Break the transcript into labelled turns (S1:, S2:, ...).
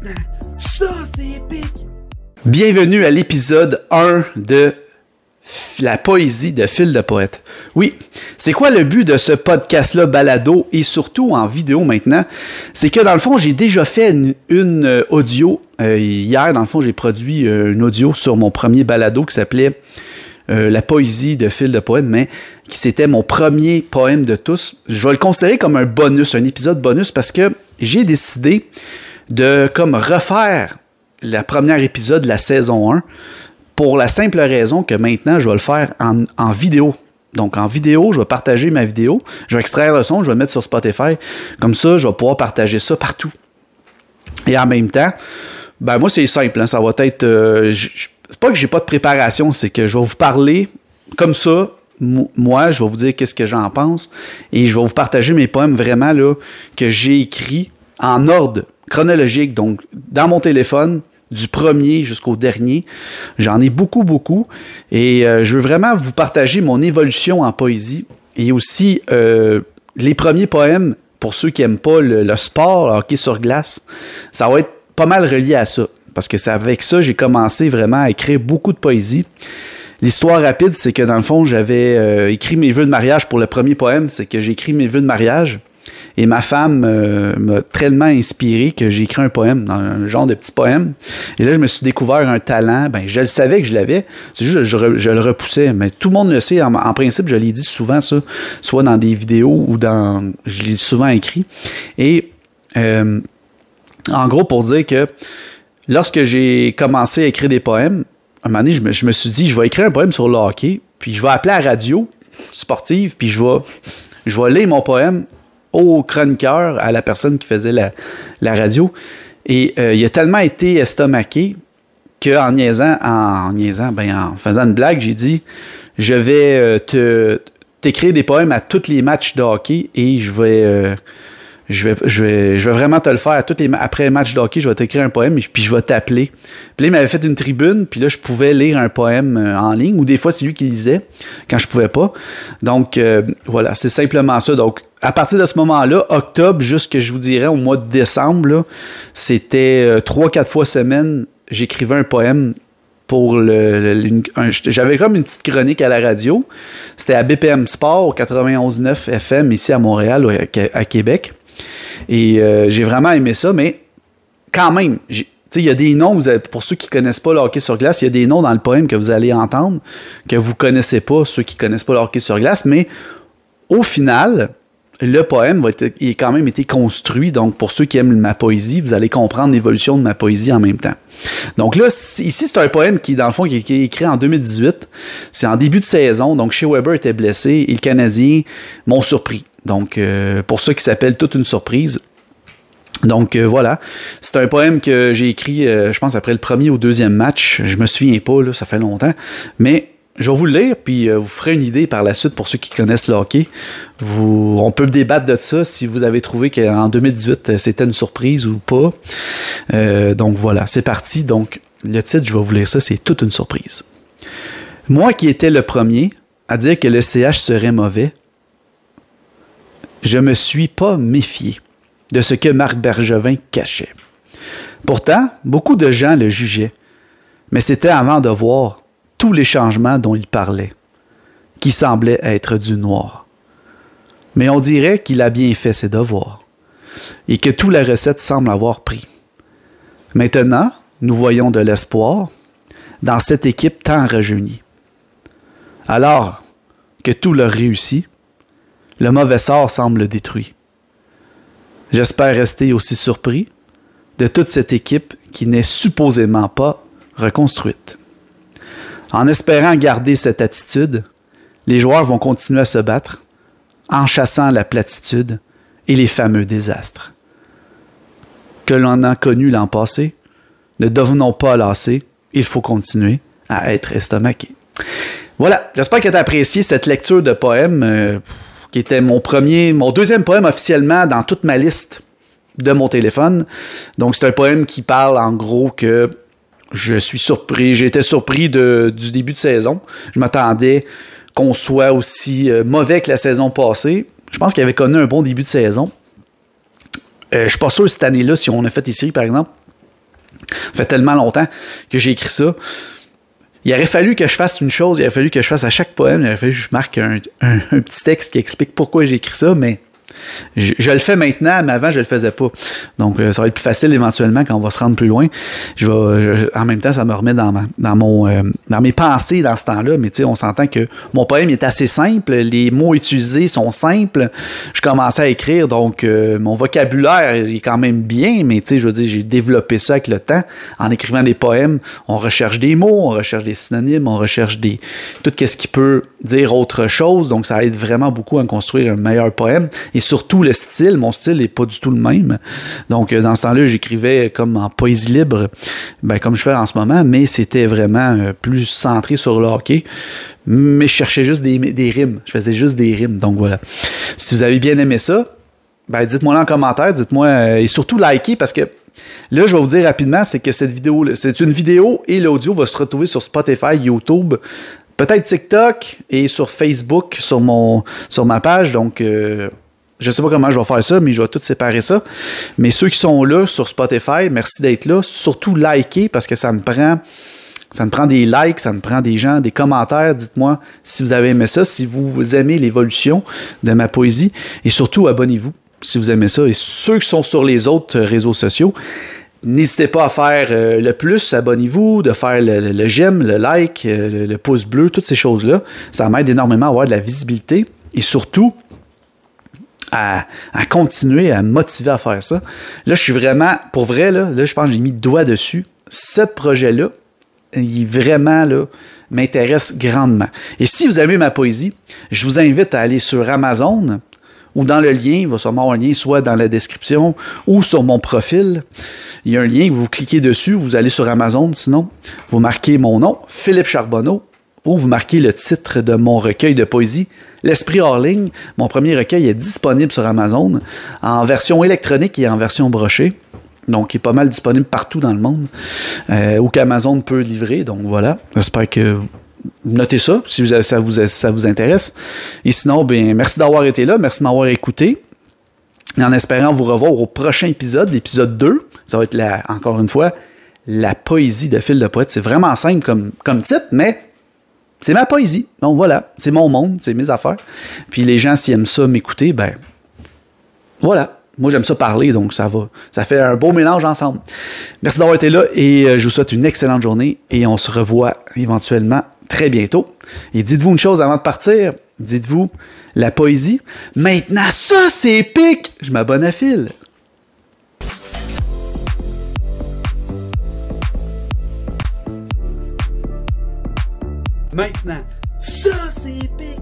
S1: maintenant. Ça, c'est épique.
S2: Bienvenue à l'épisode 1 de la poésie de Fil de poète. Oui, c'est quoi le but de ce podcast-là balado et surtout en vidéo maintenant? C'est que dans le fond, j'ai déjà fait une audio. Hier, dans le fond, j'ai produit une audio sur mon premier balado qui s'appelait La poésie de Fil de poète, mais qui c'était mon premier poème de tous. Je vais le considérer comme un bonus, un épisode bonus, parce que j'ai décidé de comme refaire le premier épisode de la saison 1 pour la simple raison que maintenant, je vais le faire en vidéo. Donc, en vidéo, je vais partager ma vidéo, je vais extraire le son, je vais le mettre sur Spotify. Comme ça, je vais pouvoir partager ça partout. Et en même temps, ben moi, c'est simple. Hein, ça va être... c'est pas que j'ai pas de préparation, c'est que je vais vous parler comme ça. Moi, je vais vous dire qu'est-ce que j'en pense. Et je vais vous partager mes poèmes vraiment là que j'ai écrits en ordre chronologique. Donc, dans mon téléphone, du premier jusqu'au dernier. J'en ai beaucoup. Et je veux vraiment vous partager mon évolution en poésie. Et aussi, les premiers poèmes, pour ceux qui n'aiment pas le sport, le hockey sur glace, ça va être pas mal relié à ça. Parce que c'est avec ça, j'ai commencé vraiment à écrire beaucoup de poésie. L'histoire rapide, c'est que dans le fond, j'avais écrit mes vœux de mariage pour le premier poème. C'est que j'ai écrit mes vœux de mariage. Et ma femme m'a tellement inspiré que j'ai écrit un poème, un genre de petit poème. Et là, je me suis découvert un talent. Ben, je le savais que je l'avais. C'est juste que je le repoussais. Mais tout le monde le sait. En principe, je l'ai dit souvent, ça. Soit dans des vidéos ou dans... Je l'ai souvent écrit. Et en gros, pour dire que lorsque j'ai commencé à écrire des poèmes, à un moment donné, je me suis dit, je vais écrire un poème sur le hockey, puis je vais appeler à la radio sportive, puis je vais lire mon poème au chroniqueur, à la personne qui faisait la radio. Et il a tellement été estomaqué qu'en en faisant une blague, j'ai dit, je vais t'écrire des poèmes à tous les matchs de hockey et je vais vraiment te le faire. Après un match de hockey, je vais t'écrire un poème et puis je vais t'appeler. Puis là, il m'avait fait une tribune, puis là, je pouvais lire un poème en ligne, ou des fois, c'est lui qui lisait quand je pouvais pas. Donc, voilà, c'est simplement ça. Donc, à partir de ce moment-là, octobre, jusque je vous dirais au mois de décembre, là, c'était 3-4 fois semaine, j'écrivais un poème pour j'avais comme une petite chronique à la radio. C'était à BPM Sport, au 91.9 FM, ici à Montréal, à Québec. Et j'ai vraiment aimé ça, mais quand même, il y a des noms, pour ceux qui ne connaissent pas le hockey sur glace, il y a des noms dans le poème que vous allez entendre, que vous ne connaissez pas, ceux qui ne connaissent pas le hockey sur glace, mais au final, le poème il a quand même été construit. Donc, pour ceux qui aiment ma poésie, vous allez comprendre l'évolution de ma poésie en même temps. Donc là, ici, c'est un poème qui, dans le fond, qui est écrit en 2018. C'est en début de saison. Donc, Shea Weber était blessé et le Canadien m'ont surpris. Donc, pour ça qui s'appelle Toute une surprise. Donc, voilà. C'est un poème que j'ai écrit, je pense, après le premier ou deuxième match. Je me souviens pas, là, ça fait longtemps. Mais je vais vous le lire, puis vous ferez une idée par la suite pour ceux qui connaissent le hockey. On peut débattre de ça si vous avez trouvé qu'en 2018, c'était une surprise ou pas. Donc voilà, c'est parti. Donc, le titre, je vais vous lire ça, c'est Toute une surprise. Moi qui étais le premier à dire que le CH serait mauvais, je me suis pas méfié de ce que Marc Bergevin cachait. Pourtant, beaucoup de gens le jugeaient, mais c'était avant de voir tous les changements dont il parlait, qui semblaient être du noir. Mais on dirait qu'il a bien fait ses devoirs, et que toute la recette semble avoir pris. Maintenant, nous voyons de l'espoir dans cette équipe tant rajeunie. Alors que tout leur réussit, le mauvais sort semble détruit. J'espère rester aussi surpris de toute cette équipe qui n'est supposément pas reconstruite. En espérant garder cette attitude, les joueurs vont continuer à se battre en chassant la platitude et les fameux désastres. Que l'on a connu l'an passé, ne devenons pas lassés, il faut continuer à être estomaqué. Voilà, j'espère que tu as apprécié cette lecture de poème qui était mon deuxième poème officiellement dans toute ma liste de mon téléphone. Donc c'est un poème qui parle en gros que j'ai été surpris du début de saison. Je m'attendais qu'on soit aussi mauvais que la saison passée. Je pense qu'il avait connu un bon début de saison. Je suis pas sûr cette année-là, si on a fait les séries, par exemple, Ça fait tellement longtemps que j'ai écrit ça. Il aurait fallu que je fasse une chose, il aurait fallu que je fasse à chaque poème, il aurait fallu que je marque un petit texte qui explique pourquoi j'ai écrit ça, mais je le fais maintenant, mais avant, je le faisais pas. Donc, ça va être plus facile éventuellement quand on va se rendre plus loin. En même temps, ça me remet dans mes pensées dans ce temps-là. Mais tu sais, on s'entend que mon poème est assez simple. Les mots utilisés sont simples. Je commençais à écrire, donc mon vocabulaire est quand même bien. Mais tu sais, je veux dire, j'ai développé ça avec le temps. En écrivant des poèmes, on recherche des mots, on recherche des synonymes, on recherche tout ce qui peut dire autre chose. Donc, ça aide vraiment beaucoup à construire un meilleur poème. Et surtout le style, mon style n'est pas du tout le même. Donc, dans ce temps-là, j'écrivais comme en poésie libre, comme je fais en ce moment, mais c'était vraiment plus centré sur le hockey. Mais je cherchais juste des rimes. Je faisais juste des rimes. Donc, voilà. Si vous avez bien aimé ça, dites-moi en commentaire, dites-moi, et surtout likez, parce que là, je vais vous dire rapidement, c'est que cette vidéo, c'est une vidéo et l'audio va se retrouver sur Spotify, YouTube, peut-être TikTok et sur Facebook, sur ma page. Donc, je sais pas comment je vais faire ça, mais je vais tout séparer ça. Mais ceux qui sont là sur Spotify, merci d'être là. Surtout likez parce que ça me prend des likes, ça me prend des gens, des commentaires. Dites-moi si vous avez aimé ça, si vous aimez l'évolution de ma poésie. Et surtout, abonnez-vous si vous aimez ça. Et ceux qui sont sur les autres réseaux sociaux, n'hésitez pas à faire le plus, abonnez-vous, de faire le j'aime, le like, le pouce bleu, toutes ces choses-là. Ça m'aide énormément à avoir de la visibilité. Et surtout, à continuer à me motiver à faire ça. Là, je suis vraiment, pour vrai, là je pense que j'ai mis le doigt dessus. Ce projet-là, il vraiment, là, m'intéresse grandement. Et si vous aimez ma poésie, je vous invite à aller sur Amazon ou dans le lien, il va sûrement avoir un lien soit dans la description ou sur mon profil. Il y a un lien, vous cliquez dessus, vous allez sur Amazon, sinon, vous marquez mon nom, Philippe Charbonneau, ou vous marquez le titre de mon recueil de poésie, L'Esprit hors ligne. Mon premier recueil est disponible sur Amazon en version électronique et en version brochée. Donc, il est pas mal disponible partout dans le monde où qu'Amazon peut livrer. Donc, voilà. J'espère que vous notez ça si ça vous intéresse. Et sinon, merci d'avoir été là. Merci de m'avoir écouté. Et en espérant vous revoir au prochain épisode, l'épisode 2. Ça va être, encore une fois, la poésie de Phil le Poète. C'est vraiment simple comme titre, mais c'est ma poésie. Donc voilà, c'est mon monde, c'est mes affaires. Puis les gens, s'ils aiment ça m'écouter, voilà. Moi, j'aime ça parler, donc ça fait un beau mélange ensemble. Merci d'avoir été là et je vous souhaite une excellente journée et on se revoit éventuellement très bientôt. Et dites-vous une chose avant de partir, dites-vous, la poésie, maintenant ça c'est épique! Je m'abonne à Phil.
S1: Maintenant, ça c'est épique!